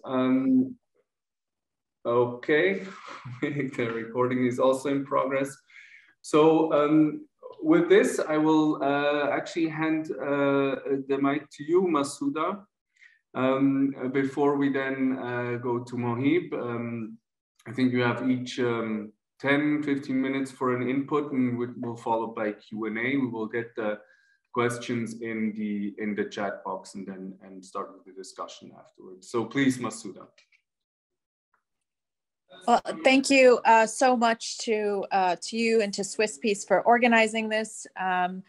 Um, okay, the recording is also in progress. So with this, I will actually hand the mic to you, Masuda. Before we then go to Moheb, I think you have each 10, 15 minutes for an input, and we'll follow by Q&A. We will get the questions in the chat box and then start with the discussion afterwards. So please, Masuda. Well, thank you so much to you and to Swiss Peace for organizing this. I'll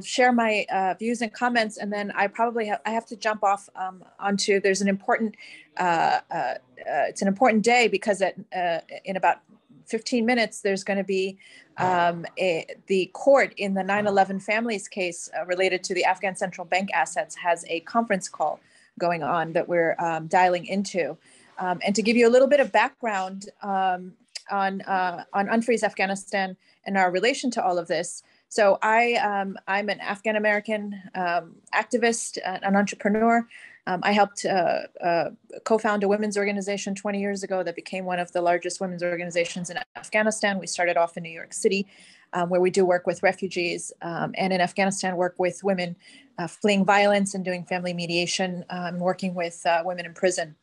share my views and comments, and then I have to jump off onto. There's an important it's an important day because in about 15 minutes there's going to be the court in the 9/11 families case related to the Afghan central bank assets has a conference call going on that we're dialing into, and to give you a little bit of background on Unfreeze Afghanistan and our relation to all of this. So I'm an Afghan American activist, an entrepreneur. I helped co-found a women's organization 20 years ago that became one of the largest women's organizations in Afghanistan. We started off in New York City, where we do work with refugees, and in Afghanistan work with women fleeing violence and doing family mediation, and working with women in prison.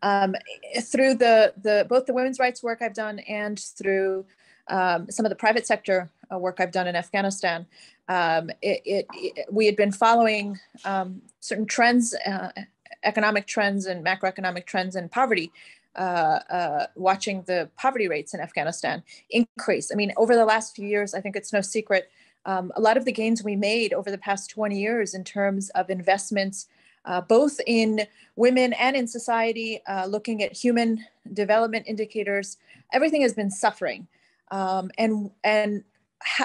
Through both the women's rights work I've done and through some of the private sector work I've done in Afghanistan, we had been following certain trends, economic trends and macroeconomic trends in poverty, watching the poverty rates in Afghanistan increase. I mean, over the last few years, I think it's no secret, a lot of the gains we made over the past 20 years in terms of investments, both in women and in society, looking at human development indicators, everything has been suffering.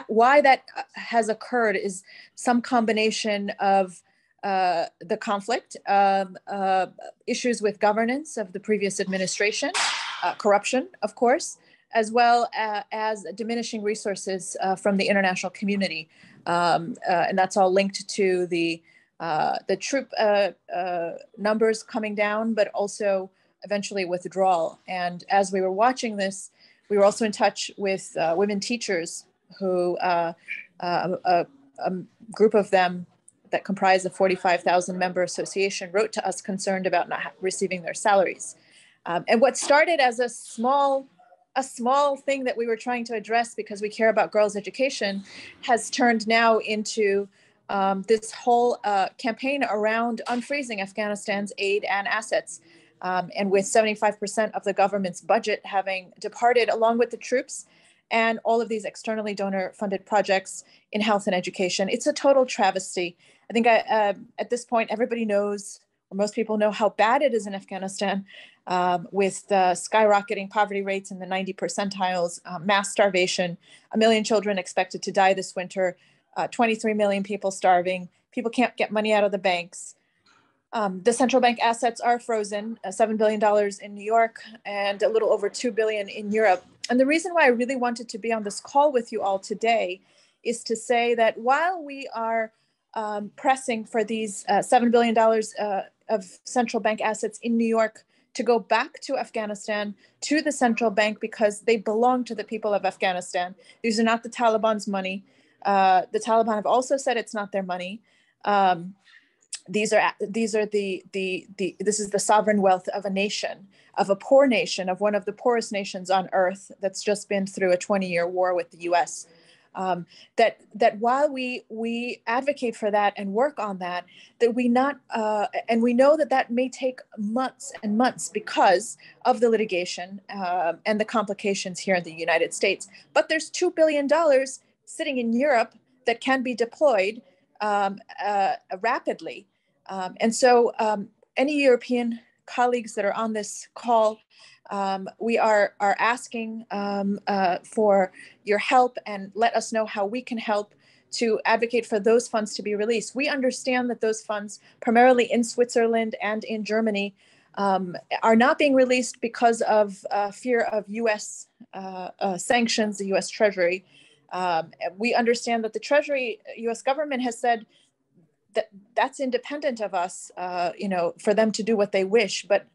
Why that has occurred is some combination of the conflict, issues with governance of the previous administration, corruption, of course, as well as diminishing resources from the international community. And that's all linked to the troop numbers coming down, but also eventually withdrawal. And as we were watching this, we were also in touch with women teachers who, a group of them that comprise a 45,000 member association, wrote to us concerned about not receiving their salaries. And what started as a small thing that we were trying to address because we care about girls' education has turned now into this whole campaign around unfreezing Afghanistan's aid and assets. And with 75% of the government's budget having departed along with the troops and all of these externally donor-funded projects in health and education, it's a total travesty. I think at this point, everybody knows, or most people know, how bad it is in Afghanistan, with skyrocketing poverty rates in the 90 percentiles, mass starvation, 1 million children expected to die this winter, 23 million people starving, people can't get money out of the banks. The central bank assets are frozen, $7 billion in New York and a little over $2 billion in Europe. And the reason why I really wanted to be on this call with you all today is to say that while we are pressing for these $7 billion of central bank assets in New York to go back to Afghanistan, to the central bank, because they belong to the people of Afghanistan. These are not the Taliban's money. The Taliban have also said it's not their money. This is the sovereign wealth of a nation, of a poor nation, of one of the poorest nations on earth that's just been through a 20-year war with the US. That while we advocate for that and work on that, that we not, and we know that may take months and months because of the litigation and the complications here in the United States. But there's $2 billion sitting in Europe that can be deployed rapidly. And so any European colleagues that are on this call, we are asking for your help, and let us know how we can help to advocate for those funds to be released. We understand that those funds, primarily in Switzerland and in Germany, are not being released because of fear of US sanctions, the US Treasury. We understand that the Treasury, US government has said that's independent of us, for them to do what they wish. But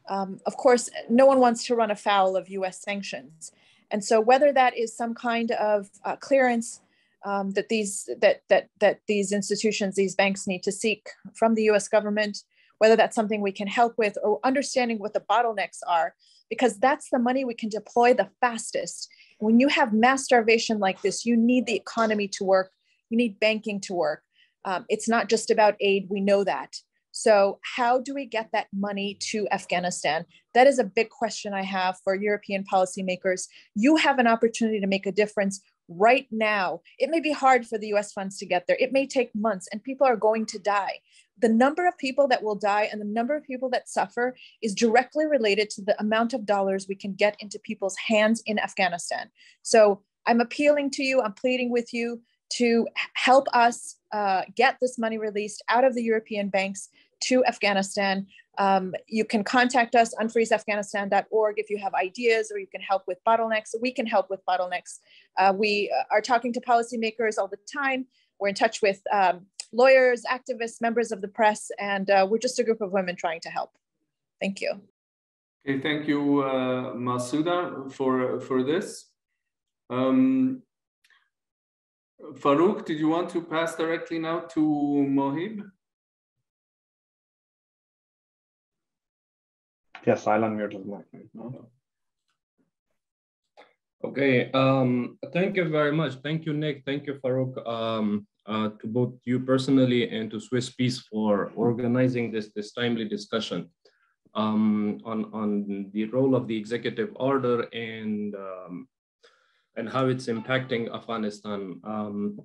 of course, no one wants to run afoul of US sanctions. And so whether that is some kind of clearance that these institutions, these banks need to seek from the US government, whether that's something we can help with, or understanding what the bottlenecks are, because that's the money we can deploy the fastest. When you have mass starvation like this, you need the economy to work, you need banking to work. It's not just about aid, we know that. So how do we get that money to Afghanistan? That is a big question I have for European policymakers. You have an opportunity to make a difference right now. It may be hard for the US funds to get there. It may take months, and people are going to die. The number of people that will die and the number of people that suffer is directly related to the amount of dollars we can get into people's hands in Afghanistan. So I'm appealing to you, I'm pleading with you to help us get this money released out of the European banks to Afghanistan. You can contact us, unfreezeafghanistan.org, if you have ideas, or you can help with bottlenecks. We can help with bottlenecks. We are talking to policymakers all the time. We're in touch with lawyers, activists, members of the press, and we're just a group of women trying to help. Thank you. Okay, thank you, Masuda, for this. Farouk, did you want to pass directly now to Moheb? Yes, I'll unmute his mic now. Okay, thank you very much. Thank you, Nick. Thank you, Farouk, to both you personally and to Swiss Peace for organizing this timely discussion on the role of the executive order and how it's impacting Afghanistan,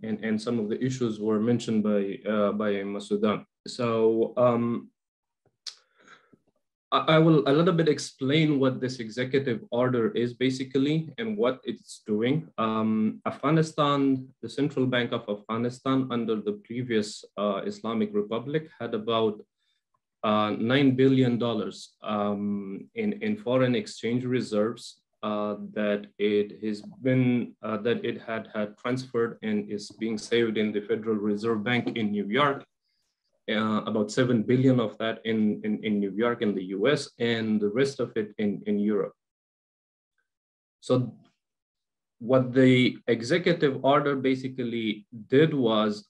and some of the issues were mentioned by Masuda. So I will a little bit explain what this executive order is basically and what it's doing. Afghanistan, the Central Bank of Afghanistan under the previous Islamic Republic had about $9 billion in foreign exchange reserves that it had transferred and is being saved in the Federal Reserve Bank in New York. About 7 billion of that in New York in the US, and the rest of it in Europe. So what the executive order basically did was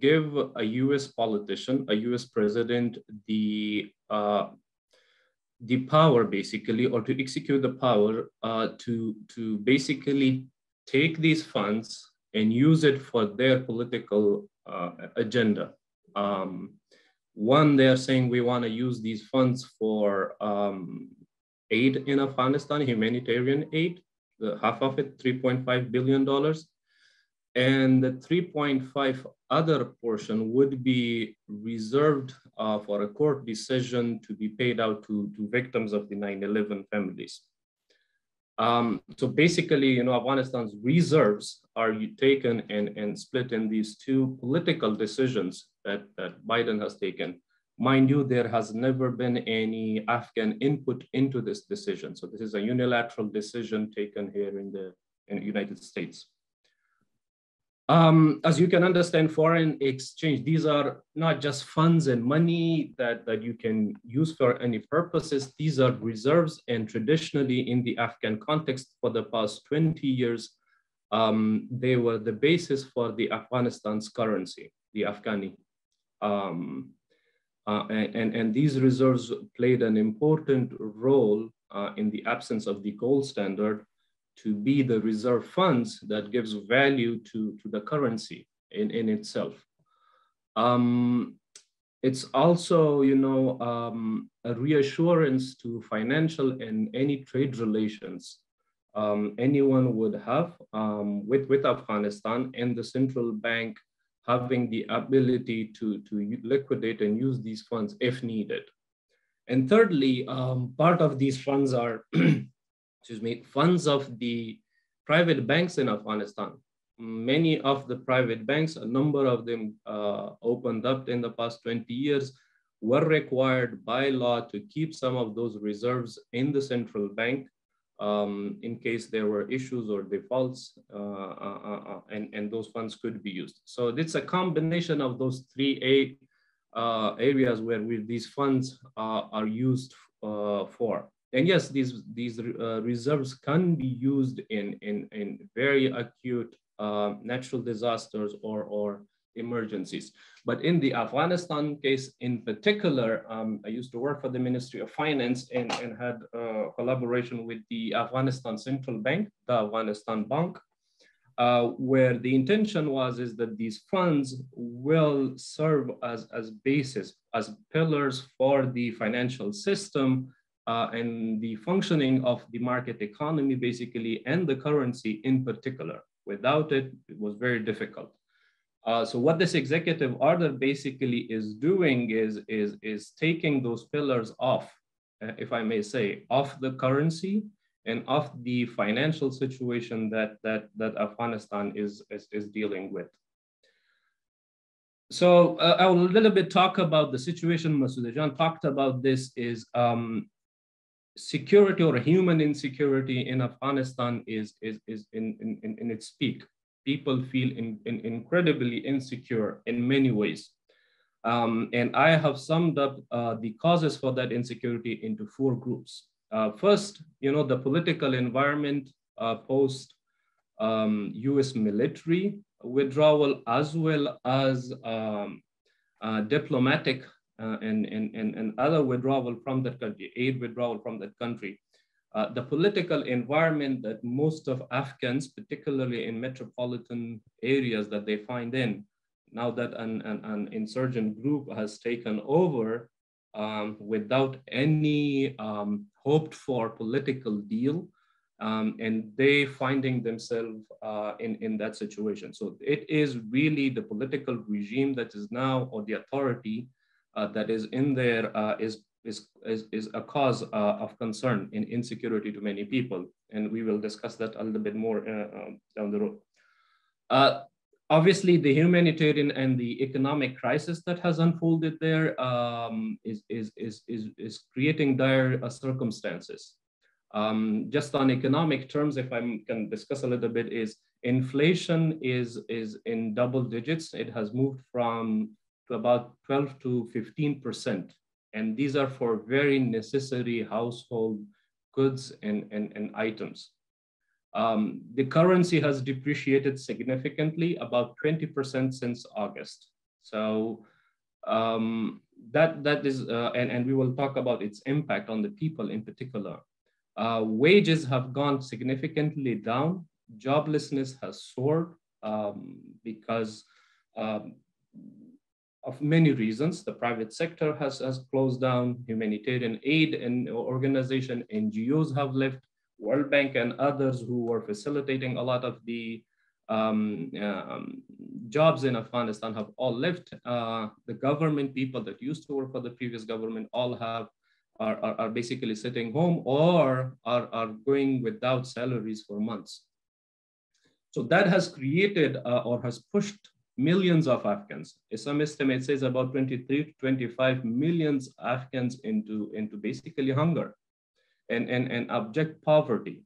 give a US politician, a US president, the power basically, or to execute the power to basically take these funds and use it for their political agenda. One, they're saying we want to use these funds for aid in Afghanistan, humanitarian aid, half of it, $3.5 billion. And the 3.5 other portion would be reserved for a court decision to be paid out to victims of the 9/11 families. So basically, Afghanistan's reserves are taken and split in these two political decisions that Biden has taken. Mind you, there has never been any Afghan input into this decision. So this is a unilateral decision taken here in the United States. As you can understand, foreign exchange, these are not just funds and money that you can use for any purposes. These are reserves, and traditionally in the Afghan context for the past 20 years, they were the basis for the Afghanistan's currency, the Afghani. And these reserves played an important role in the absence of the gold standard to be the reserve funds that gives value to the currency in itself. It's also, a reassurance to financial and any trade relations anyone would have with Afghanistan, and the central bank having the ability to liquidate and use these funds if needed. And thirdly, part of these funds are funds of the private banks in Afghanistan. Many of the private banks, a number of them opened up in the past 20 years, were required by law to keep some of those reserves in the central bank in case there were issues or defaults, and those funds could be used. So it's a combination of those three areas where these funds are used for. And yes, these reserves can be used in very acute natural disasters or emergencies. But in the Afghanistan case in particular, I used to work for the Ministry of Finance and had collaboration with the Afghanistan Central Bank, the Afghanistan Bank, where the intention is that these funds will serve as basis, as pillars for the financial system and the functioning of the market economy, basically, and the currency in particular. Without it, it was very difficult. So what this executive order basically is doing is taking those pillars off, if I may say, off the currency and of the financial situation that Afghanistan is dealing with. So I will a little bit talk about the situation. Masuda talked about this is security or human insecurity in Afghanistan is in its peak. People feel incredibly insecure in many ways. And I have summed up the causes for that insecurity into 4 groups. First, the political environment post US military withdrawal, as well as diplomatic and other withdrawal from that country, aid withdrawal from that country. The political environment that most of Afghans, particularly in metropolitan areas that they find in, now that an insurgent group has taken over without any hoped for political deal, and they finding themselves in that situation. So it is really the political regime that is now, or the authority that is in there is a cause of concern and insecurity to many people. And we will discuss that a little bit more down the road. Obviously, the humanitarian and the economic crisis that has unfolded there is creating dire circumstances. Just on economic terms, if I can discuss a little bit, is inflation is in double digits. It has moved from to about 12 to 15%. And these are for very necessary household goods and items. The currency has depreciated significantly, about 20% since August. So that is, and we will talk about its impact on the people in particular. Wages have gone significantly down. Joblessness has soared because of many reasons. The private sector has closed down, humanitarian aid and organization, NGOs have left, World Bank and others who were facilitating a lot of the jobs in Afghanistan have all left. The government, people that used to work for the previous government, all are basically sitting home or are going without salaries for months. So that has created or has pushed millions of Afghans. Some estimates says about 23 to 25 million Afghans into basically hunger and abject poverty.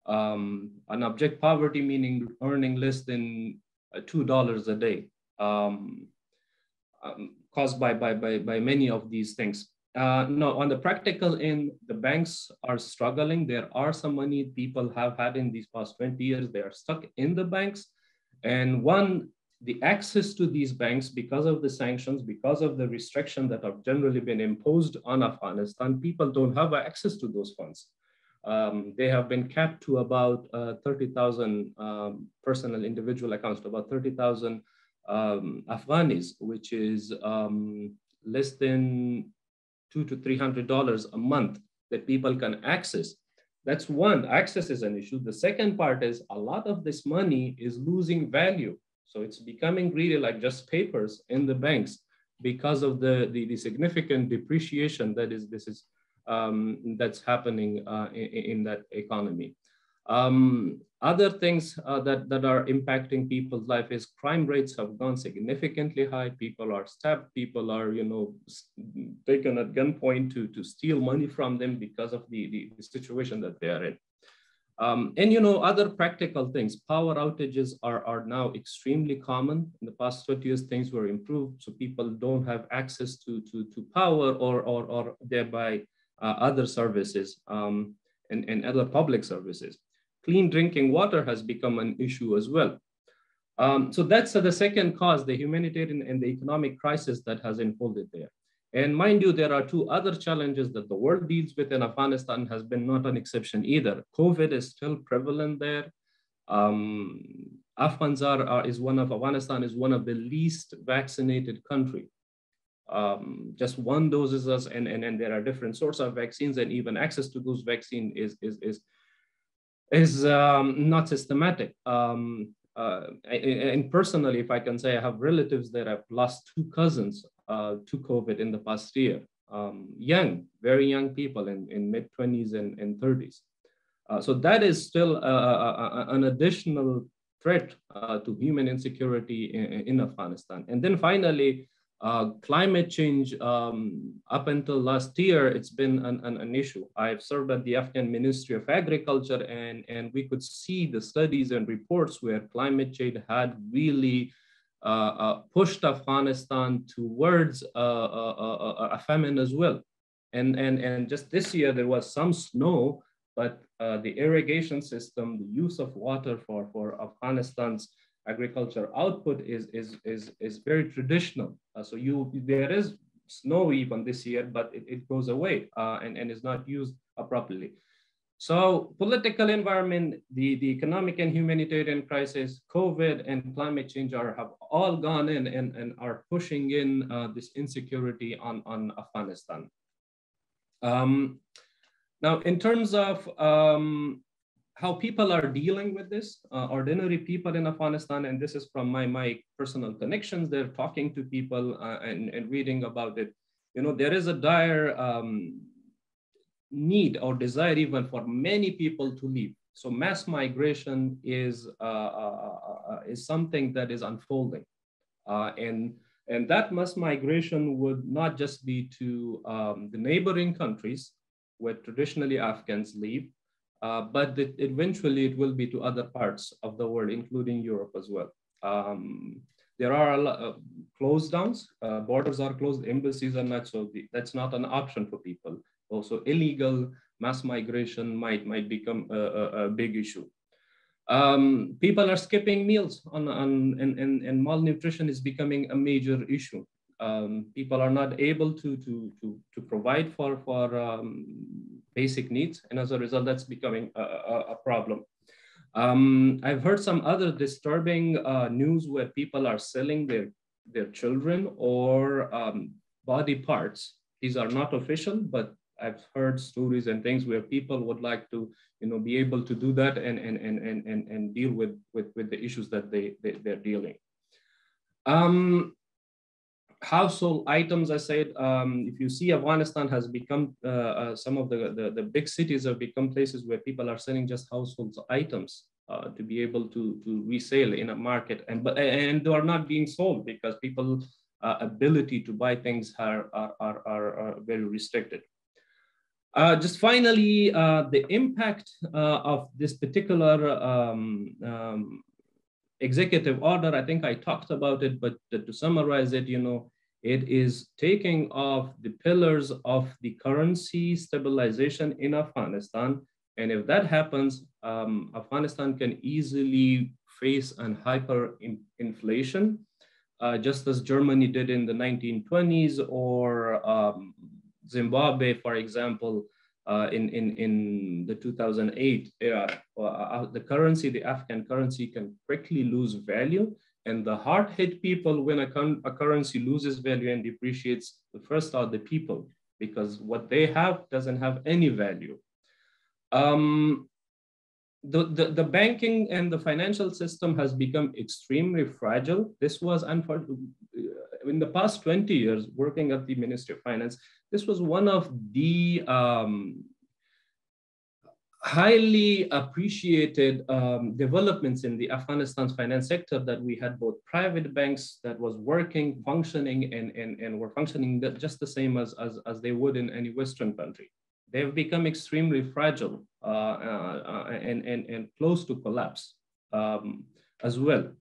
An abject poverty meaning earning less than $2 a day, caused by many of these things. No, on the practical end, the banks are struggling. There are some money people have had in these past 20 years. They are stuck in the banks. And the access to these banks, because of the sanctions, because of the restriction that have generally been imposed on Afghanistan, people don't have access to those funds. They have been capped to about 30,000 personal individual accounts, to about 30,000 Afghanis, which is less than $200 to $300 a month that people can access. That's one, access is an issue. The second part is a lot of this money is losing value. So it's becoming really like just papers in the banks because of the significant depreciation that's happening in that economy. Other things that are impacting people's life is crime rates have gone significantly high. People are stabbed, people are taken at gunpoint to steal money from them because of the situation that they are in. And other practical things, power outages are now extremely common. In the past 20 years, things were improved, so people don't have access to power or thereby other services and other public services. Clean drinking water has become an issue as well. So that's the second cause, the humanitarian and the economic crisis that has unfolded there. And mind you, there are two other challenges that the world deals with, and Afghanistan has been not an exception either. COVID is still prevalent there. Afghanistan is one of the least vaccinated country. Just one doses, and there are different sorts of vaccines, and even access to those vaccines is not systematic. And personally, if I can say, I have relatives that have lost two cousins to COVID in the past year. Very young people in mid-20s and 30s. So that is still an additional threat to human insecurity in Afghanistan. And then finally, climate change, up until last year, it's been an issue. I've served at the Afghan Ministry of Agriculture, and we could see the studies and reports where climate change had really pushed Afghanistan towards a famine as well. And just this year, there was some snow, but the irrigation system, the use of water for Afghanistan's agriculture output is very traditional. So there is snow even this year, but it goes away and is not used properly. So political environment, the economic and humanitarian crisis, COVID and climate change have all gone in and are pushing in this insecurity on Afghanistan. Now, in terms of how people are dealing with this, ordinary people in Afghanistan, and this is from my personal connections, they're talking to people and reading about it. There is a dire need or desire even for many people to leave. So mass migration is something that is unfolding. And that mass migration would not just be to the neighboring countries where traditionally Afghans live, but eventually it will be to other parts of the world, including Europe as well. There are a lot of close downs, borders are closed, embassies are not, so that's not an option for people. Also, illegal mass migration might become a big issue. People are skipping meals and malnutrition is becoming a major issue. People are not able to provide for basic needs, and as a result, that's becoming a problem. I've heard some other disturbing news where people are selling their children or body parts. These are not official, but I've heard stories and things where people would like to, be able to do that and deal with the issues that they're dealing. Household items, I said, if you see, Afghanistan has become, some of the big cities have become places where people are selling just household items to be able to resell in a market, and they are not being sold because people's ability to buy things are very restricted. Just finally, the impact of this particular executive order, I think I talked about it, but to summarize it, it is taking off the pillars of the currency stabilization in Afghanistan. And if that happens, Afghanistan can easily face an hyperinflation, just as Germany did in the 1920s, or Zimbabwe, for example, in the 2008 era. The Afghan currency can quickly lose value, and the hard-hit people, when a currency loses value and depreciates, the first are the people, because what they have doesn't have any value. The banking and the financial system has become extremely fragile. This was, unfortunately, in the past 20 years, working at the Ministry of Finance, this was one of the highly appreciated developments in the Afghanistan's finance sector, that we had both private banks that was functioning and were functioning just the same as they would in any Western country. they've become extremely fragile and close to collapse as well.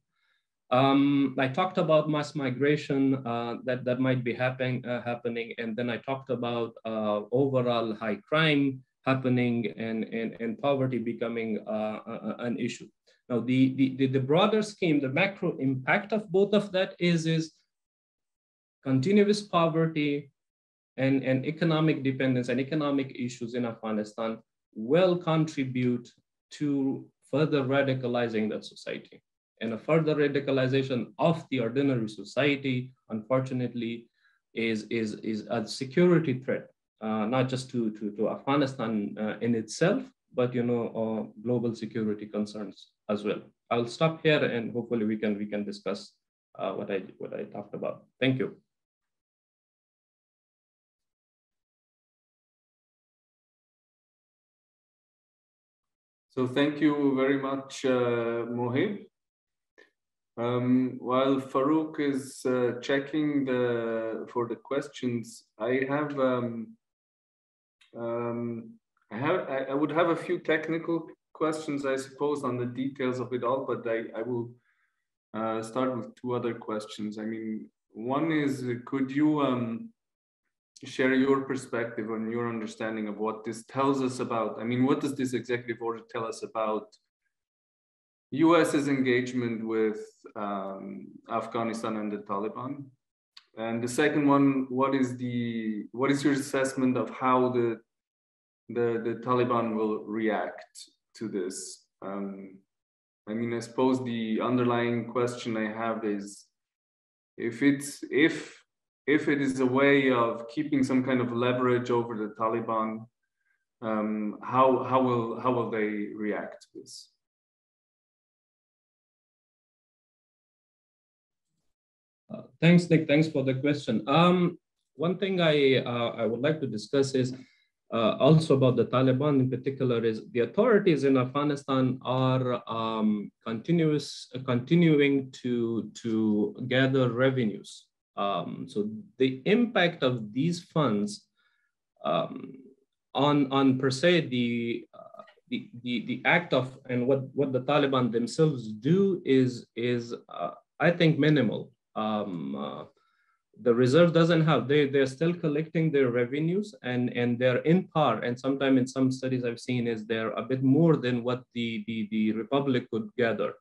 I talked about mass migration that might be happening, and then I talked about overall high crime happening and poverty becoming an issue. Now, the broader scheme, the macro impact of both of that is continuous poverty and economic dependence and economic issues in Afghanistan will contribute to further radicalizing that society. And a further radicalization of the ordinary society, unfortunately, is a security threat, not just to Afghanistan in itself, but global security concerns as well. I'll stop here, and hopefully we can discuss what I talked about. Thank you. So thank you very much, Moheb. While Farouk is checking for the questions, I would have a few technical questions, I suppose, on the details of it all, but I will start with two other questions. I mean, one is, could you share your perspective on your understanding of what this tells us about? I mean, what does this executive order tell us about US's engagement with Afghanistan and the Taliban? And the second one, what is your assessment of how the Taliban will react to this? I mean, I suppose the underlying question I have is, if it is a way of keeping some kind of leverage over the Taliban, how will they react to this? Thanks, Nick. Thanks for the question. One thing I would like to discuss is also about the Taliban in particular is the authorities in Afghanistan are continuing to gather revenues. So the impact of these funds on per se the act of and what the Taliban themselves do is I think minimal. The reserve doesn't have, they're still collecting their revenues and they're in par, and sometimes in some studies I've seen is they're a bit more than what the Republic could gather.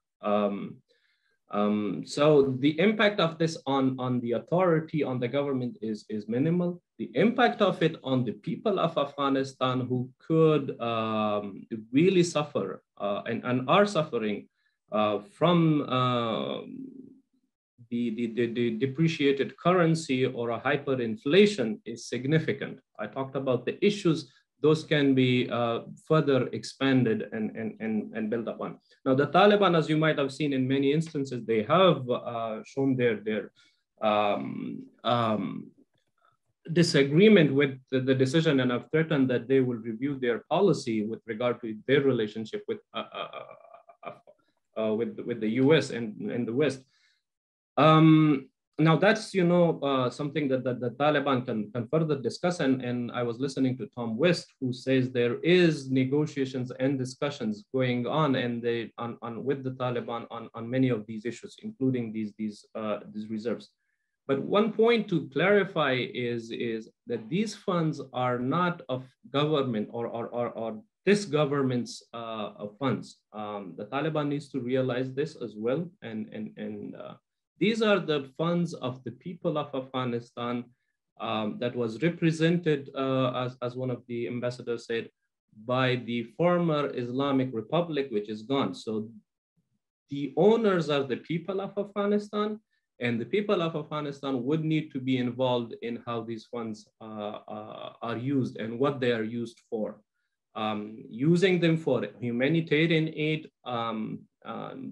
So the impact of this on the authority, on the government is minimal. The impact of it on the people of Afghanistan who could really suffer and are suffering from the depreciated currency or a hyperinflation is significant. I talked about the issues, those can be further expanded and built upon. Now, the Taliban, as you might have seen in many instances, they have shown their disagreement with the decision and have threatened that they will review their policy with regard to their relationship with the US and the West. Now that's, something that the Taliban can further discuss. And I was listening to Tom West, who says there is negotiations and discussions going on with the Taliban on many of these issues, including these reserves. But one point to clarify is that these funds are not of government or this government's funds. The Taliban needs to realize this as well, and these are the funds of the people of Afghanistan that was represented, as one of the ambassadors said, by the former Islamic Republic, which is gone. So the owners are the people of Afghanistan, and the people of Afghanistan would need to be involved in how these funds are used and what they are used for. Using them for humanitarian aid,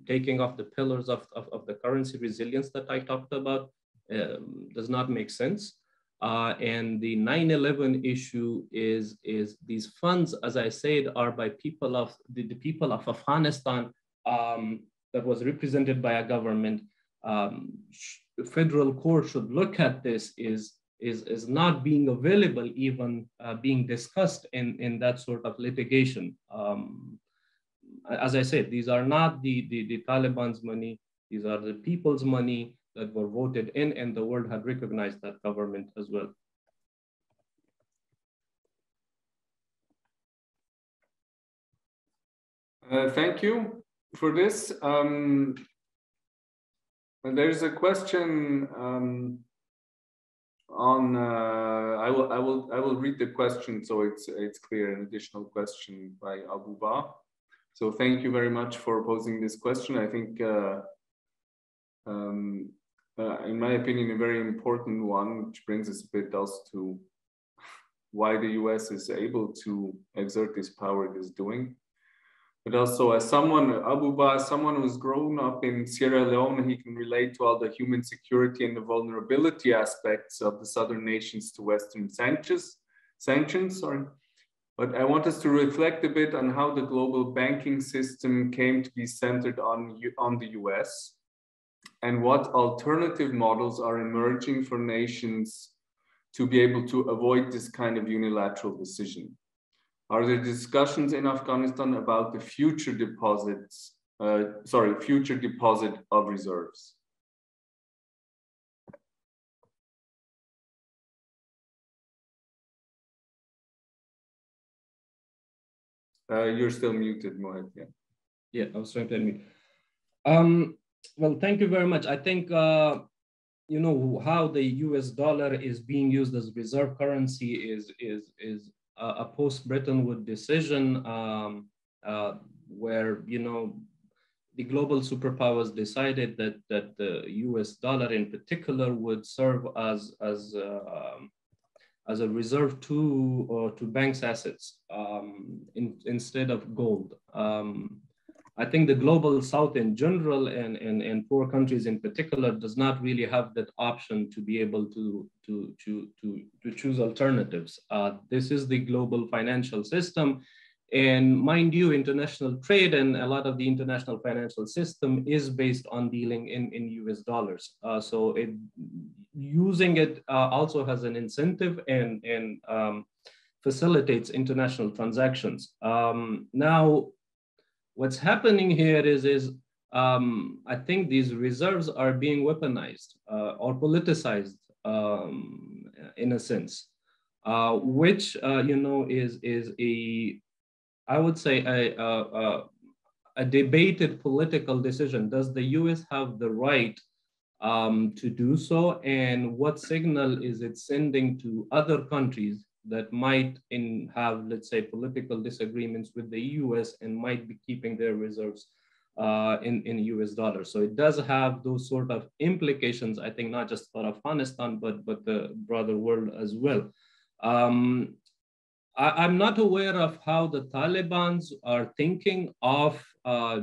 taking off the pillars of the currency resilience that I talked about does not make sense. And the 9/11 issue is these funds, as I said, are by people of the people of Afghanistan that was represented by a government. Federal court should look at this is is not being available, even being discussed in that sort of litigation. As I said, these are not the Taliban's money. These are the people's money that were voted in, and the world had recognized that government as well. Thank you for this. There's a question on. I will read the question so it's clear. An additional question by Abu Ba. So thank you very much for posing this question. I think, in my opinion, a very important one, which brings us a bit also to why the US is able to exert this power it is doing. But also as someone, Abu Ba, someone who's grown up in Sierra Leone, he can relate to all the human security and the vulnerability aspects of the southern nations to Western sanctions. But I want us to reflect a bit on how the global banking system came to be centered on the US and what alternative models are emerging for nations to be able to avoid this kind of unilateral decision. Are there discussions in Afghanistan about the future deposit of reserves? You're still muted, Moheb. Yeah, I was trying to unmute. Well, thank you very much. I think, you know, how the US dollar is being used as reserve currency is a post-Bretton Woods decision where, you know, the global superpowers decided that the US dollar in particular would serve as a reserve to banks' assets instead of gold. I think the global South in general and poor countries in particular does not really have that option to be able to choose alternatives. This is the global financial system. And mind you, international trade and a lot of the international financial system is based on dealing in US dollars. So using it also has an incentive and facilitates international transactions. Now, what's happening here is I think these reserves are being weaponized or politicized in a sense, which you know is a, I would say a debated political decision. Does the US have the right to do so, and what signal is it sending to other countries that might have, let's say, political disagreements with the US and might be keeping their reserves in US dollars? So it does have those sort of implications, I think, not just for Afghanistan, but the broader world as well. I'm not aware of how the Taliban are thinking of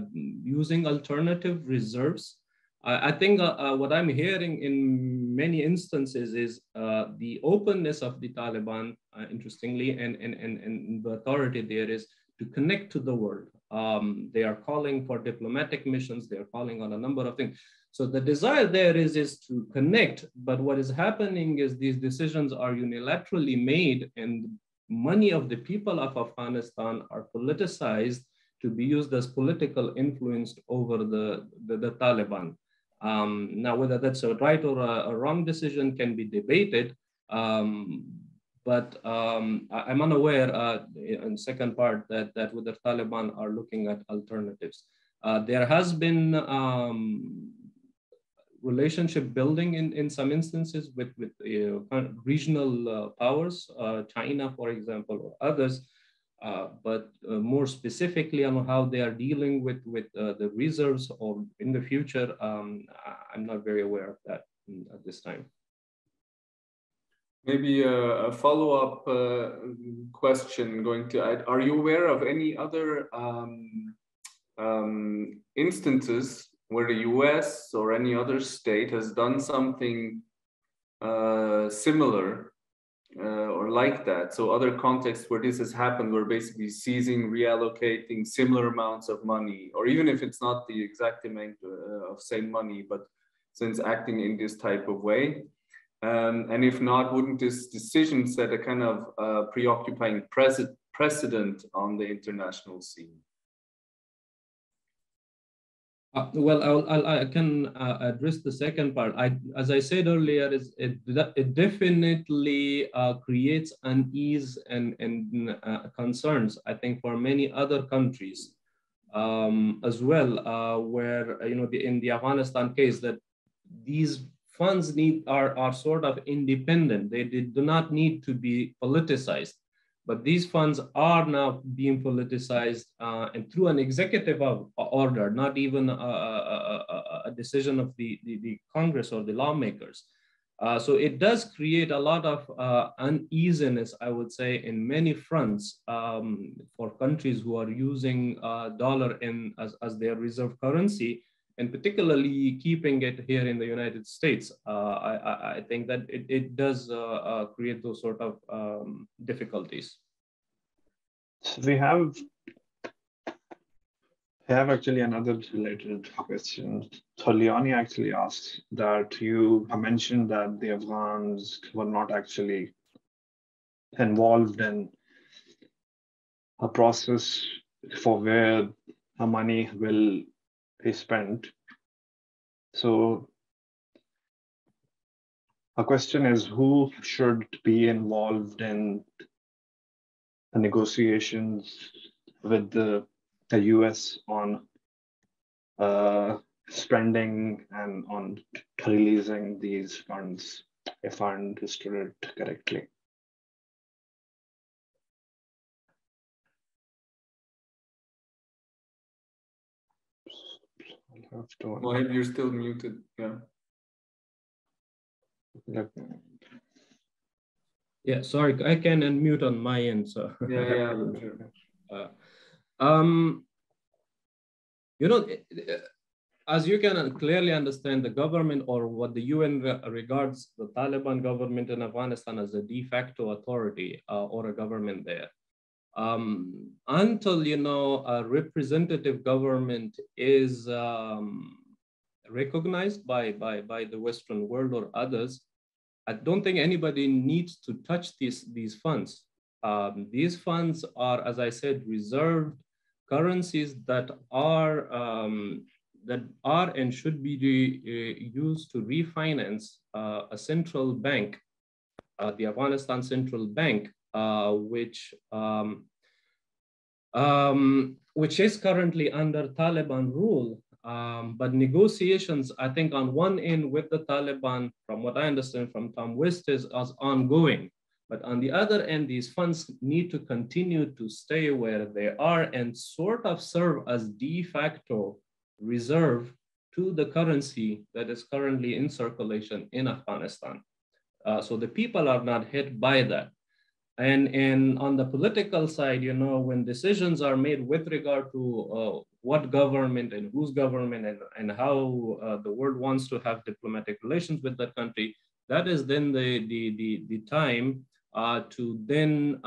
using alternative reserves. I think what I'm hearing in many instances is the openness of the Taliban, interestingly, and the authority there is to connect to the world. They are calling for diplomatic missions. They are calling on a number of things. So the desire there is to connect, but what is happening is these decisions are unilaterally made, and money of the people of Afghanistan are politicized to be used as political influence over the Taliban. Now, whether that's a right or a wrong decision can be debated, but I'm unaware in the second part that whether Taliban are looking at alternatives. There has been relationship building in some instances with regional powers, China, for example, or others. But more specifically on how they are dealing with the reserves or in the future, I'm not very aware of that at this time. Maybe a follow-up question going to add, are you aware of any other instances where the US or any other state has done something similar or like that? So other contexts where this has happened, where basically seizing, reallocating similar amounts of money, or even if it's not the exact amount of same money, but since acting in this type of way. And if not, wouldn't this decision set a kind of preoccupying precedent on the international scene? Well, I can address the second part. As I said earlier, it definitely creates unease and concerns, I think, for many other countries as well, where, in the Afghanistan case, that these funds are sort of independent. They do not need to be politicized. But these funds are now being politicized and through an executive order, not even a decision of the Congress or the lawmakers. So it does create a lot of uneasiness, I would say, in many fronts for countries who are using dollar as their reserve currency, and particularly keeping it here in the United States. I think that it does create those sort of difficulties. So we have actually another related question. So Leonie actually asked that you mentioned that the Afghans were not actually involved in a process for where the money will be spent. So our question is, who should be involved in the negotiations with the US on spending and on releasing these funds, if I understood it correctly? Moheb, you're still muted. Yeah. Yeah, sorry, I can unmute on my end. So Yeah. As you can clearly understand, the government, or what the UN regards the Taliban government in Afghanistan as a de facto authority or a government there. Until a representative government is recognized by the Western world or others, I don't think anybody needs to touch these funds. These funds are, as I said, reserved currencies that are and should be used to refinance a central bank, the Afghanistan Central Bank, which is currently under Taliban rule. But negotiations, I think, on one end with the Taliban, from what I understand from Tom West, is ongoing. But on the other end, these funds need to continue to stay where they are and sort of serve as de facto reserve to the currency that is currently in circulation in Afghanistan. So the people are not hit by that. And on the political side, when decisions are made with regard to what government and whose government and how the world wants to have diplomatic relations with that country, that is then the time to then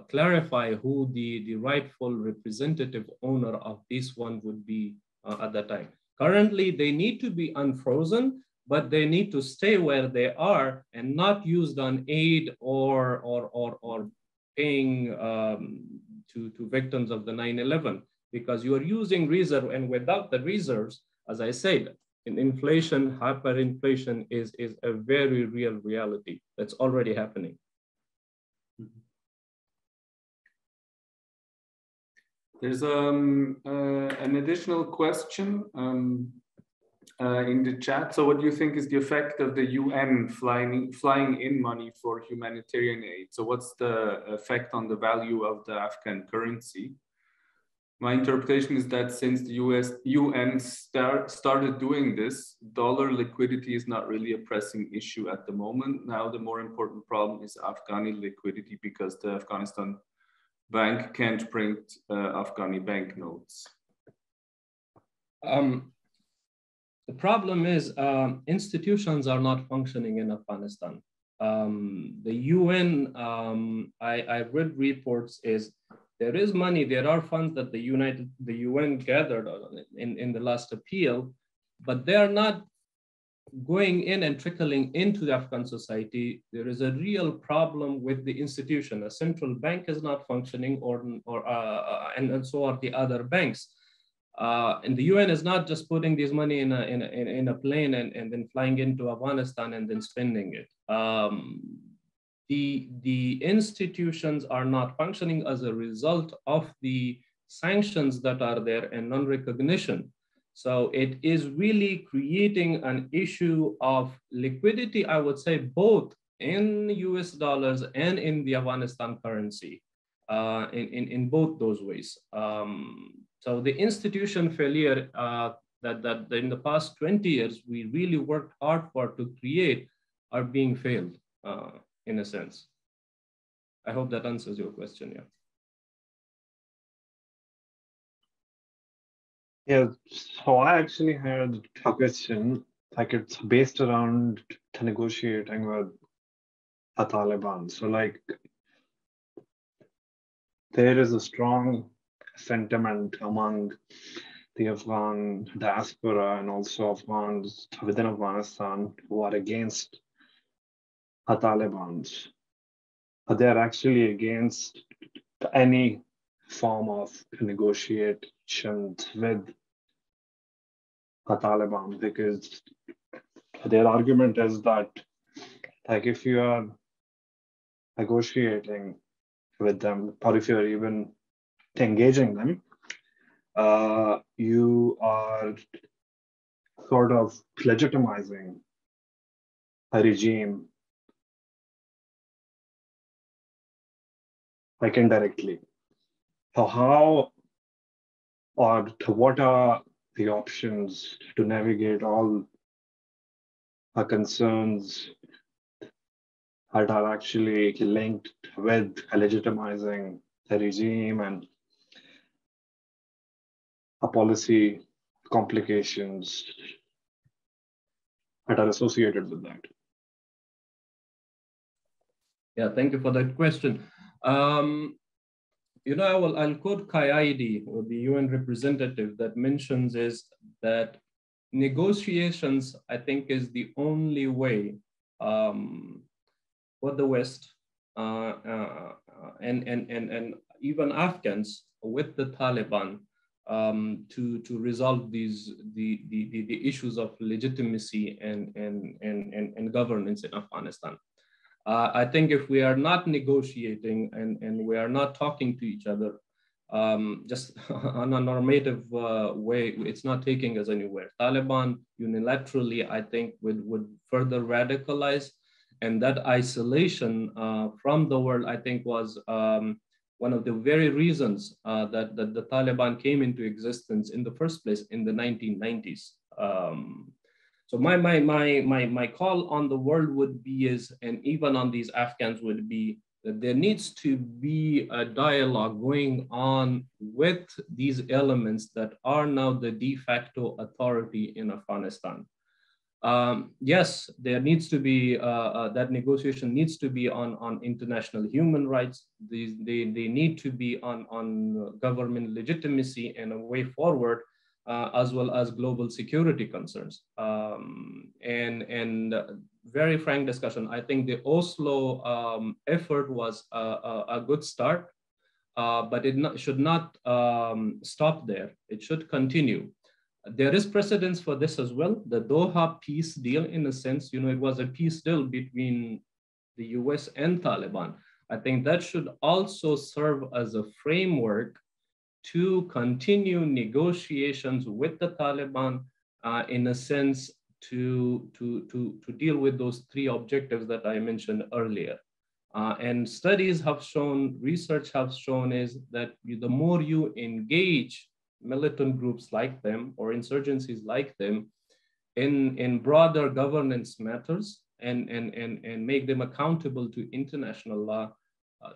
clarify who the rightful representative owner of this one would be at that time. Currently, they need to be unfrozen, but they need to stay where they are and not used on aid or paying to victims of the 9/11, because you are using reserve, and without the reserves, as I said, inflation, hyperinflation is a very real reality that's already happening. There's an additional question in the chat. So what do you think is the effect of the UN flying in money for humanitarian aid? So what's the effect on the value of the Afghan currency? My interpretation is that since the UN started doing this, dollar liquidity is not really a pressing issue at the moment. Now the more important problem is Afghani liquidity, because the Afghanistan bank can't print Afghani banknotes. The problem is institutions are not functioning in Afghanistan. The UN, I read reports, is there is money, there are funds that the UN gathered in the last appeal, but they are not going in and trickling into the Afghan society, there is a real problem with the institution. A central bank is not functioning, and so are the other banks. And the UN is not just putting this money in a plane and then flying into Afghanistan and then spending it. The institutions are not functioning as a result of the sanctions that are there and non-recognition. So it is really creating an issue of liquidity, I would say, both in US dollars and in the Afghanistan currency, in both those ways. So the institution failure that in the past 20 years, we really worked hard for to create are being failed in a sense. I hope that answers your question, yeah. Yeah, so I actually had a question, like it's based around negotiating with the Taliban. So like, there is a strong sentiment among the Afghan diaspora and also Afghans within Afghanistan who are against the Taliban. They're actually against any form of negotiations with the Taliban, because their argument is that, like, if you are negotiating with them, or if you're even engaging them, you are sort of legitimizing a regime, like indirectly. So how or what are the options to navigate all the concerns that are actually linked with legitimizing the regime and a policy complications that are associated with that? Yeah, thank you for that question. You know, I'll quote Kaidi, or the UN representative, that mentions is that negotiations, I think, is the only way for the West and even Afghans with the Taliban to resolve the issues of legitimacy and governance in Afghanistan. I think if we are not negotiating and we are not talking to each other, just on a normative way, it's not taking us anywhere. Taliban unilaterally, I think, would further radicalize, and that isolation from the world, I think, was one of the very reasons that the Taliban came into existence in the first place in the 1990s. So my call on the world would be and even on these Afghans would be, that there needs to be a dialogue going on with these elements that are now the de facto authority in Afghanistan. Yes, there needs to be, that negotiation needs to be on international human rights. They need to be on government legitimacy and a way forward, as well as global security concerns. And very frank discussion, I think the Oslo effort was a good start, but it should not stop there. It should continue. There is precedence for this as well. The Doha peace deal, in a sense, you know, it was a peace deal between the US and Taliban. I think that should also serve as a framework to continue negotiations with the Taliban, in a sense, to deal with those three objectives that I mentioned earlier. And studies have shown, research has shown, is that the more you engage militant groups like them or insurgencies like them in broader governance matters and make them accountable to international law,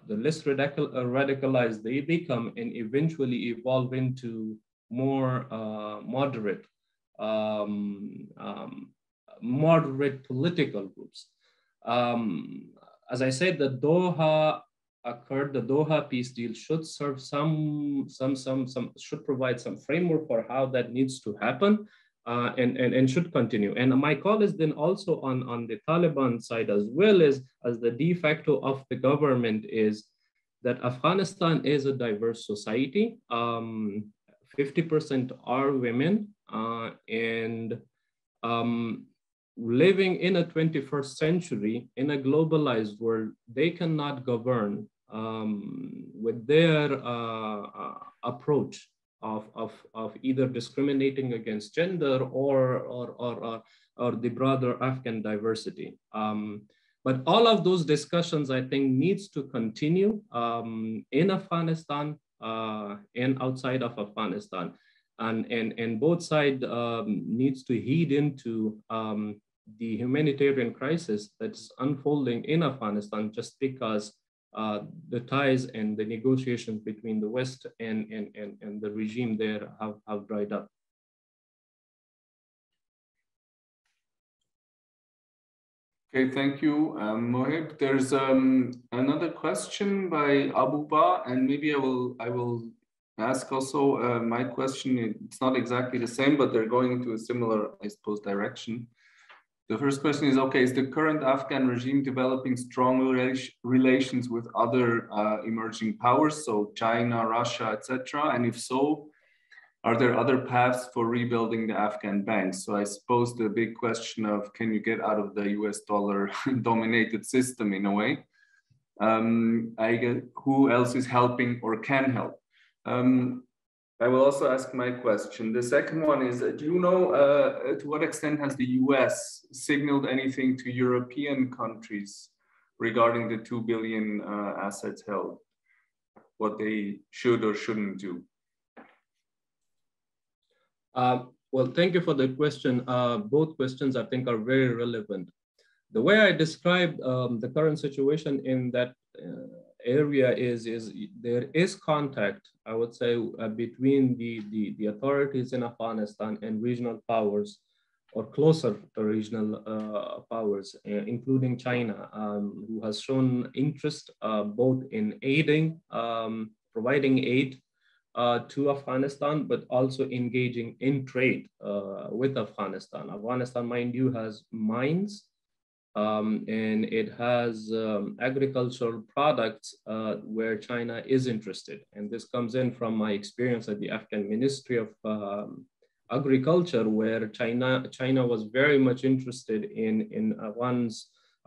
the less radicalized they become and eventually evolve into more moderate political groups. As I said, the Doha peace deal should serve should provide some framework for how that needs to happen. and should continue. And my call is then also on the Taliban side as well as the de facto of the government is that Afghanistan is a diverse society. 50% are women, and living in a 21st century in a globalized world, they cannot govern with their approach of either discriminating against gender or the broader Afghan diversity. But all of those discussions, I think, needs to continue in Afghanistan and outside of Afghanistan. And both sides needs to heed into the humanitarian crisis that's unfolding in Afghanistan just because the ties and the negotiations between the West and the regime there have dried up. Okay, thank you, Moheb. There's another question by Abu Ba, and maybe I will ask also my question. It's not exactly the same, but they're going into a similar, I suppose, direction. The first question is, okay, is the current Afghan regime developing strong relations with other emerging powers, so China, Russia, etc.? And if so, are there other paths for rebuilding the Afghan banks? So I suppose the big question of, can you get out of the US dollar dominated system in a way? I guess, who else is helping or can help? I will also ask my question. The second one is, do you know to what extent has the US signaled anything to European countries regarding the 2 billion assets held? What they should or shouldn't do? Well, thank you for the question. Both questions, I think, are very relevant. The way I describe the current situation in that area is there is contact, I would say, between the authorities in Afghanistan and regional powers, or closer to regional powers, including China, who has shown interest both in aiding, providing aid to Afghanistan, but also engaging in trade with Afghanistan. Afghanistan, mind you, has mines, and it has agricultural products where China is interested. And this comes in from my experience at the Afghan Ministry of Agriculture, where China was very much interested in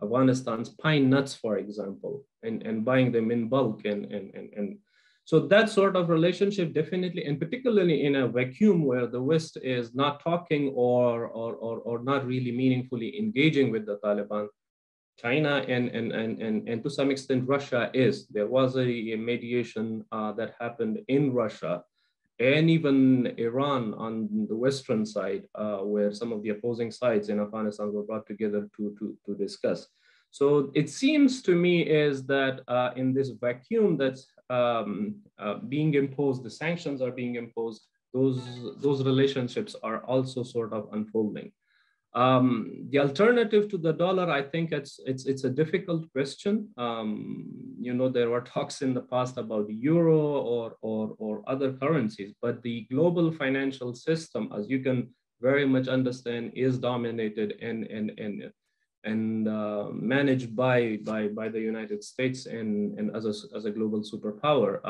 Afghanistan's pine nuts, for example, and buying them in bulk. And so that sort of relationship definitely, and particularly in a vacuum where the West is not talking or not really meaningfully engaging with the Taliban, China and to some extent Russia is. There was a mediation that happened in Russia and even Iran on the Western side, where some of the opposing sides in Afghanistan were brought together to discuss. So it seems to me is that in this vacuum that's being imposed, the sanctions are being imposed, those relationships are also sort of unfolding. The alternative to the dollar, I think it's a difficult question. You know, there were talks in the past about the euro or other currencies, but the global financial system, as you can very much understand, is dominated and managed by the United States and as a global superpower.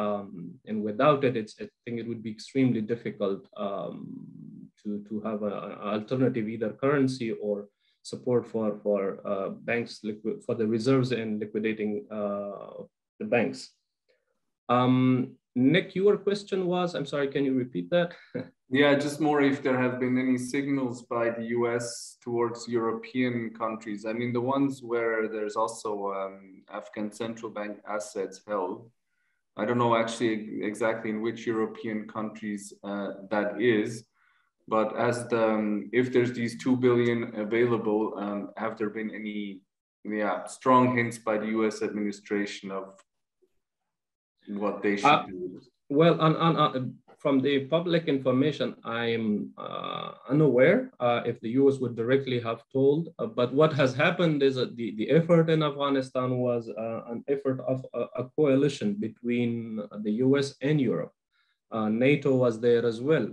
And without it, I think it would be extremely difficult to have an alternative, either currency or support for banks, for the reserves and liquidating the banks. Nick, your question was, I'm sorry, can you repeat that? Yeah, just more if there have been any signals by the US towards European countries. I mean, the ones where there's also Afghan central bank assets held. I don't know actually exactly in which European countries that is, but as if there's these 2 billion available, have there been any strong hints by the US administration of what they should do? Well, from the public information, I'm unaware if the US would directly have told, but what has happened is that the effort in Afghanistan was an effort of a coalition between the US and Europe. NATO was there as well.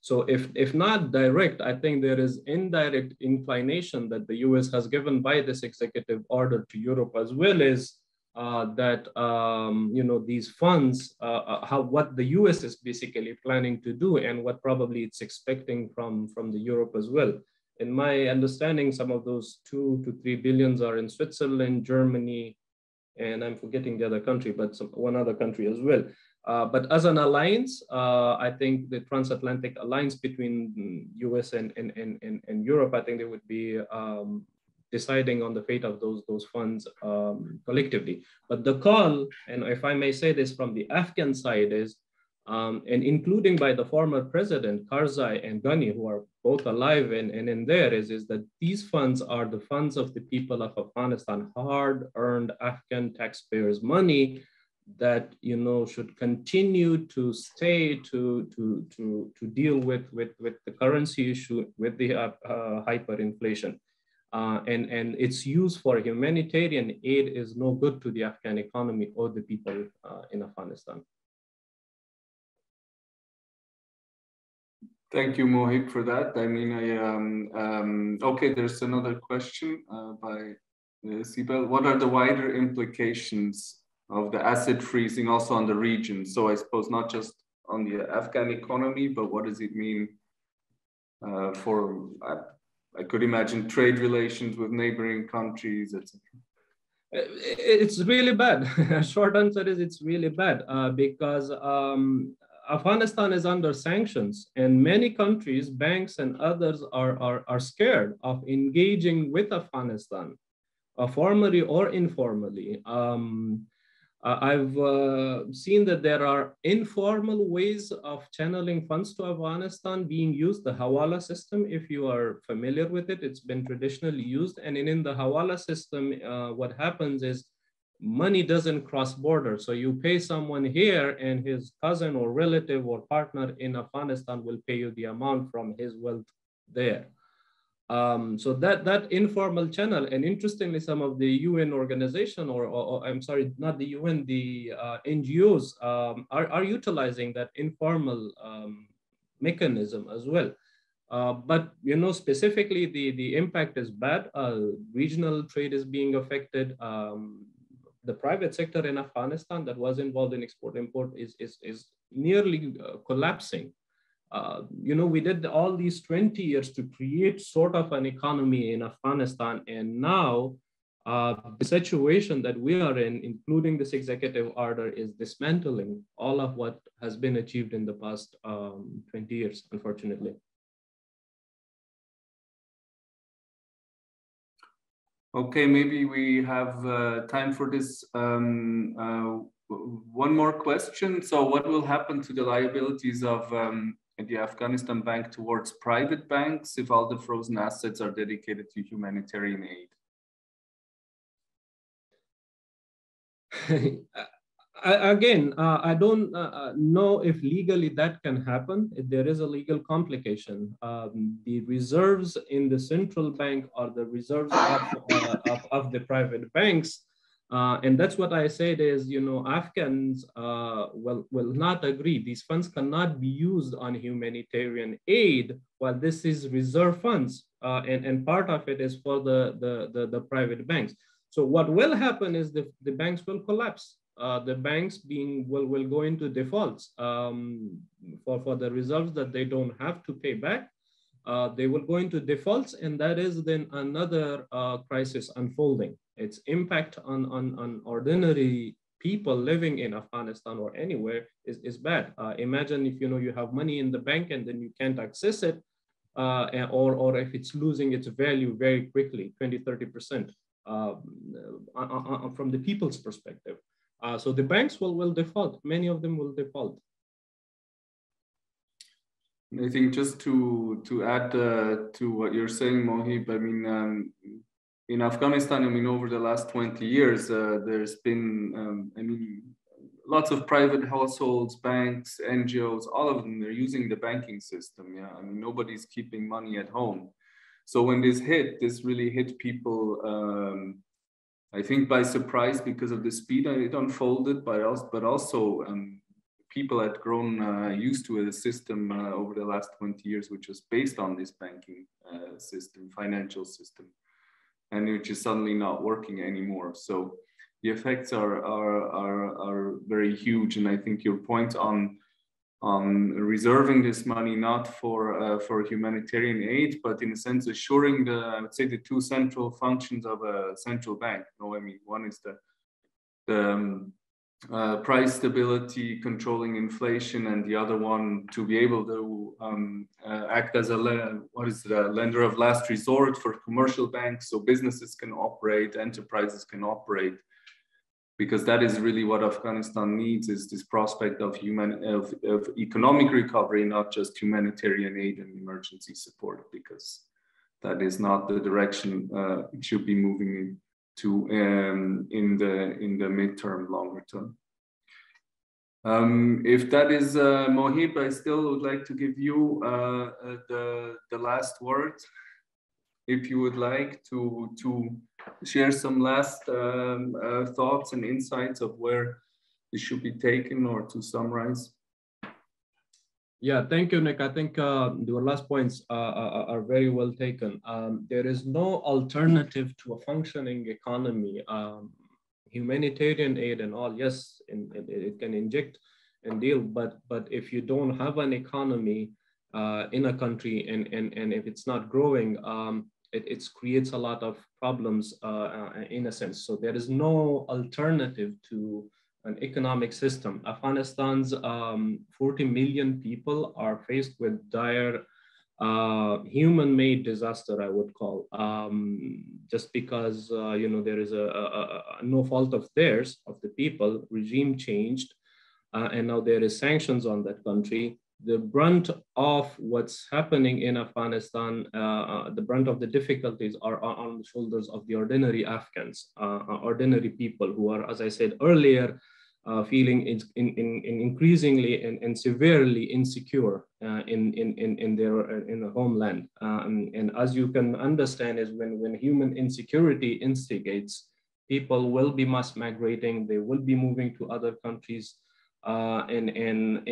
So if not direct, I think there is indirect inclination that the US has given by this executive order to Europe, as well as that these funds, what the US is basically planning to do, and what probably it's expecting from the Europe as well. In my understanding, some of those 2 to 3 billions are in Switzerland, Germany, and I'm forgetting the other country, but one other country as well. But as an alliance, I think the transatlantic alliance between US and Europe, I think they would be deciding on the fate of those funds collectively. But the call, and if I may say this from the Afghan side, is, and including by the former president, Karzai and Ghani, who are both alive and in there, is that these funds are the funds of the people of Afghanistan, hard-earned Afghan taxpayers' money that should continue to stay to deal with the currency issue, with the hyperinflation. And its use for humanitarian aid is no good to the Afghan economy or the people in Afghanistan. Thank you, Moheb, for that. I mean, okay, there's another question by Sibel. What are the wider implications of the asset freezing also on the region? So I suppose not just on the Afghan economy, but what does it mean for, I could imagine, trade relations with neighboring countries, etc.? It's really bad. Short answer is it's really bad because Afghanistan is under sanctions, and many countries, banks and others are scared of engaging with Afghanistan, formally or informally. I've seen that there are informal ways of channeling funds to Afghanistan being used, the Hawala system, if you are familiar with it. It's been traditionally used. And in the Hawala system, what happens is money doesn't cross borders. So you pay someone here and his cousin or relative or partner in Afghanistan will pay you the amount from his wealth there. So that informal channel, and interestingly, some of the UN organization, or I'm sorry, not the UN, the NGOs are utilizing that informal mechanism as well. But specifically, the impact is bad. Regional trade is being affected. The private sector in Afghanistan that was involved in export-import is nearly collapsing. We did all these 20 years to create sort of an economy in Afghanistan. And now the situation that we are in, including this executive order, is dismantling all of what has been achieved in the past 20 years, unfortunately. Okay, maybe we have time for this one more question. So what will happen to the liabilities of the Afghanistan bank towards private banks if all the frozen assets are dedicated to humanitarian aid? Again, I don't know if legally that can happen. There is a legal complication. The reserves in the central bank are the reserves of the private banks. And that's what I said is, Afghans will not agree. These funds cannot be used on humanitarian aid while this is reserve funds. And part of it is for the private banks. So what will happen is the banks will collapse. The banks will go into defaults for the reserves that they don't have to pay back. They will go into defaults, and that is then another crisis unfolding. Its impact on ordinary people living in Afghanistan or anywhere is bad. Imagine if you have money in the bank and then you can't access it, or if it's losing its value very quickly, 20–30% from the people's perspective. So the banks will default. Many of them will default. I think just to add to what you're saying, Moheb, I mean, in Afghanistan, I mean, over the last 20 years, there's been, I mean, lots of private households, banks, NGOs, all of them, they're using the banking system. Yeah, I mean, nobody's keeping money at home. So when this really hit people, I think by surprise because of the speed it unfolded, but also people had grown used to a system over the last 20 years, which was based on this banking system, financial system, and which is suddenly not working anymore. So the effects are very huge. And I think your point on reserving this money not for humanitarian aid, but in a sense assuring I would say the two central functions of a central bank. No, I mean, one is the price stability, controlling inflation, and the other one to be able to act as a lender of last resort for commercial banks, so businesses can operate, enterprises can operate, because that is really what Afghanistan needs, is this prospect of economic recovery, not just humanitarian aid and emergency support, because that is not the direction it should be moving to in the midterm, longer term. If that is Moheb, I still would like to give you the last word. If you would like to share some last thoughts and insights of where this should be taken, or to summarize. Yeah, thank you, Nick. I think your last points are very well taken. There is no alternative to a functioning economy. Humanitarian aid and all, yes, it can inject and deal, but if you don't have an economy in a country, and if it's not growing, it creates a lot of problems in a sense. So there is no alternative to an economic system. Afghanistan's 40 million people are faced with dire human-made disaster, I would call, just because there is a no fault of theirs, of the people. Regime changed, and now there is sanctions on that country. The brunt of what's happening in Afghanistan, the brunt of the difficulties are on the shoulders of the ordinary Afghans, ordinary people who are, as I said earlier, feeling increasingly and severely insecure in their homeland. And as you can understand, is when human insecurity instigates, people will be mass migrating, they will be moving to other countries. And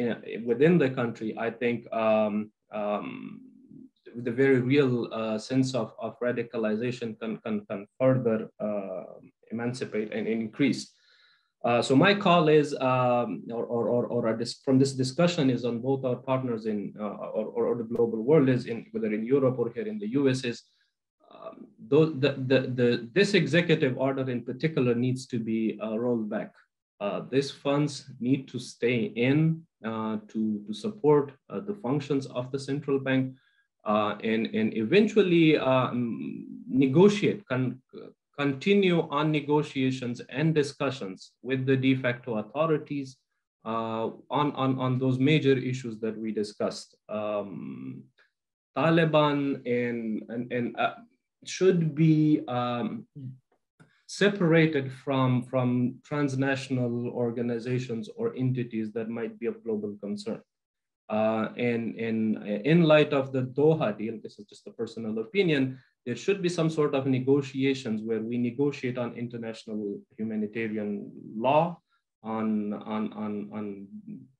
within the country, I think the very real sense of radicalization can further emancipate and increase. So my call is, from this discussion, is on both our partners in or the global world, is in whether in Europe or here in the US, is this executive order in particular needs to be rolled back. These funds need to stay in to support the functions of the central bank, and eventually continue on negotiations and discussions with the de facto authorities on those major issues that we discussed. Taliban and should be separated from transnational organizations or entities that might be of global concern. And in light of the Doha deal, this is just a personal opinion, there should be some sort of negotiations where we negotiate on international humanitarian law, on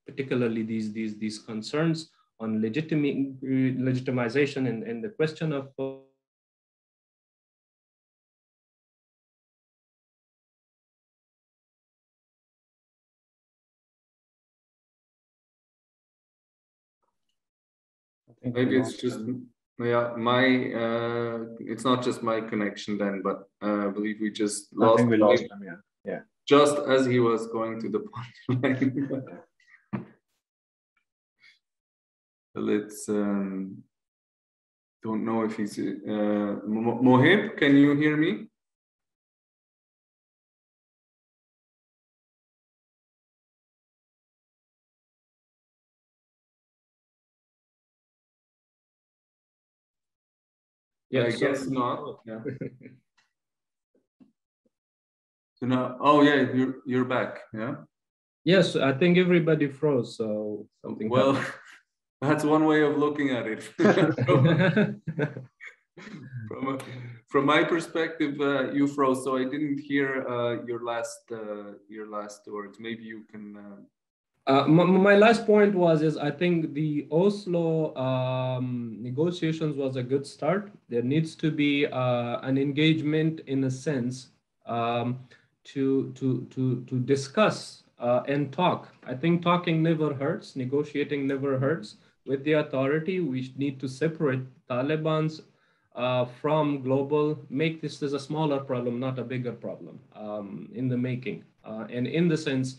particularly these concerns, on legitimization and the question of maybe it's just it's not just my connection then, but I believe we just lost. I think we lost him. Yeah. Just as he was going to the punchline. Let's don't know if he's Moheb. Can you hear me? Yeah, I guess not. Yeah. So now, oh yeah, you're back. Yeah. Yes, I think everybody froze. So something. Well, that's one way of looking at it. From my perspective, you froze, so I didn't hear your last words. Maybe you can. My last point is I think the Oslo negotiations was a good start. There needs to be an engagement in a sense to discuss and talk. I think talking never hurts, negotiating never hurts. With the authority, we need to separate Taliban's from global, make this as a smaller problem, not a bigger problem in the making. And in the sense,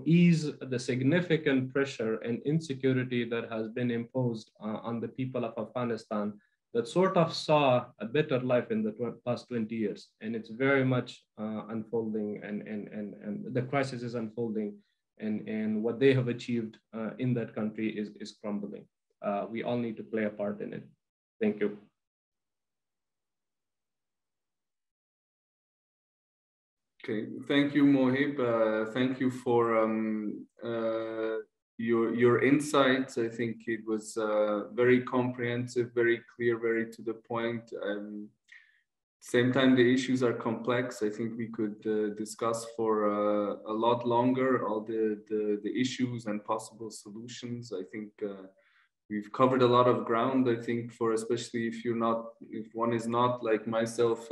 ease the significant pressure and insecurity that has been imposed on the people of Afghanistan that sort of saw a better life in the past 20 years. And it's very much unfolding and the crisis is unfolding and what they have achieved in that country is crumbling. We all need to play a part in it. Thank you. Okay, thank you, Moheb. Thank you for your insights. I think it was very comprehensive, very clear, very to the point. Same time, the issues are complex. I think we could discuss for a lot longer all the issues and possible solutions. I think we've covered a lot of ground. I think for especially if one is not like myself.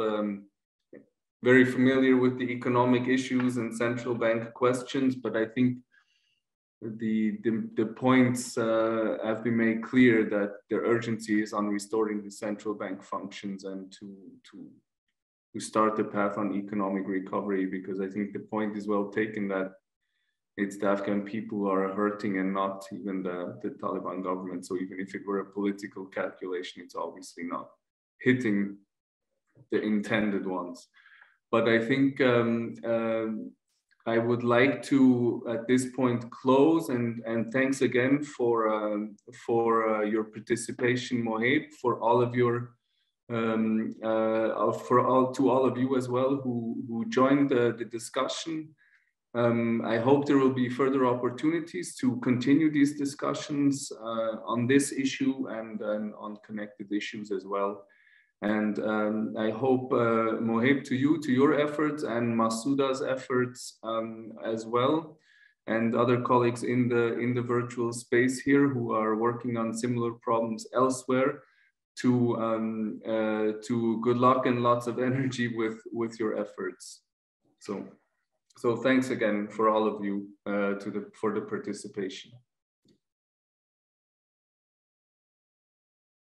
Very familiar with the economic issues and central bank questions, but I think the points have been made clear that their urgency is on restoring the central bank functions and to start the path on economic recovery, because I think the point is well taken that it's the Afghan people who are hurting and not even the Taliban government. So even if it were a political calculation, it's obviously not hitting the intended ones. But I think I would like to, at this point, close and thanks again for your participation, Moheb, for all of your to all of you as well who joined the discussion. I hope there will be further opportunities to continue these discussions on this issue and on connected issues as well. And I hope, Moheb, to your efforts and Masuda's efforts as well, and other colleagues in the virtual space here who are working on similar problems elsewhere, to good luck and lots of energy with your efforts. So thanks again for all of you for the participation.